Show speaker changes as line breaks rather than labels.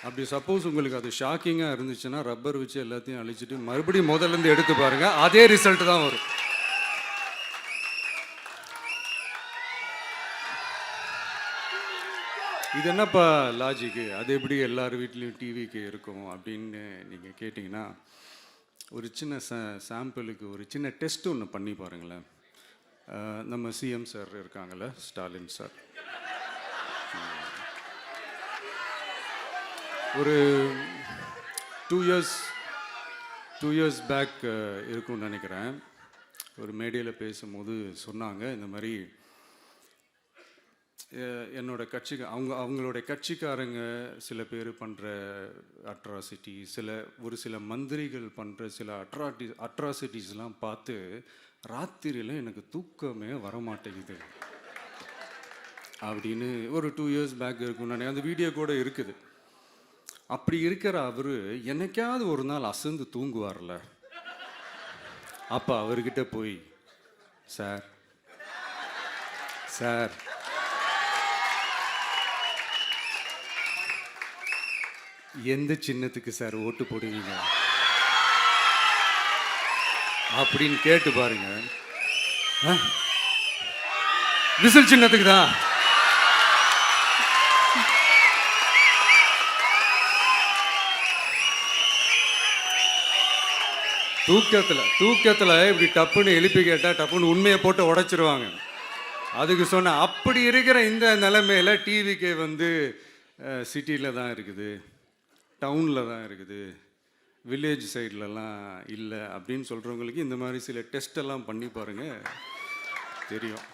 அப்படி சப்போஸ் உங்களுக்கு அது ஷாக்கிங்காக இருந்துச்சுன்னா ரப்பர் வச்சு எல்லாத்தையும் அழிச்சிட்டு மறுபடியும் முதல்லேருந்து எடுத்து பாருங்கள், அதே ரிசல்ட் தான் வரும். இது என்னப்பா லாஜிக்கு, அது எப்படி எல்லார் வீட்லேயும் டிவிக்கு இருக்கும் அப்படின்னு நீங்கள் கேட்டிங்கன்னா, ஒரு சின்ன சாம்பிளுக்கு ஒரு சின்ன டெஸ்ட் ஒன்று பண்ணி பாருங்களேன். நம்ம சிஎம் சார் இருக்காங்கள்ல, ஸ்டாலின் சார், ஒரு 2 இயர்ஸ் பேக் இருக்கும்னு நினைக்கிறேன். ஒரு மேடையில் பேசும்போது சொன்னாங்க, இந்த மாதிரி என்னோட கட்சிக்கு அவங்களுடைய கட்சிக்காரங்க சில பேர் பண்ணுற அட்ராசிட்டி, ஒரு சில மந்திரிகள் பண்ணுற சில அட்ராசிட்டிஸ்லாம் பார்த்து ராத்திரியில் எனக்கு தூக்கமே வரமாட்டேங்குது அப்படின்னு ஒரு 2 இயர்ஸ் பேக் இருக்கும்னு நினைக்கிறேன். அந்த வீடியோ கூட இருக்குது. அப்படி இருக்கிற அவர் என்னைக்காவது ஒரு நாள் அசந்து தூங்குவார்ல, அப்போ அவர்கிட்ட போய், சார் சார் எந்த சின்னத்துக்கு சார் ஓட்டு போடுவீங்க அப்படின்னு கேட்டு பாருங்க. விசில் சின்னத்துக்கு தான். தூக்கத்தில் இப்படி டப்புன்னு எழுப்பி கேட்டால் டப்புன்னு உண்மையை போட்டு உடைச்சிருவாங்க. அதுக்கு சொன்ன, அப்படி இருக்கிற இந்த நிலைமையில் டிவிக்கு வந்து சிட்டியில் தான் இருக்குது, டவுனில் தான் இருக்குது, வில்லேஜ் சைட்லலாம் இல்லை அப்படின்னு சொல்கிறவங்களுக்கு இந்த மாதிரி சில டெஸ்டெல்லாம் பண்ணி பாருங்கள், தெரியும்.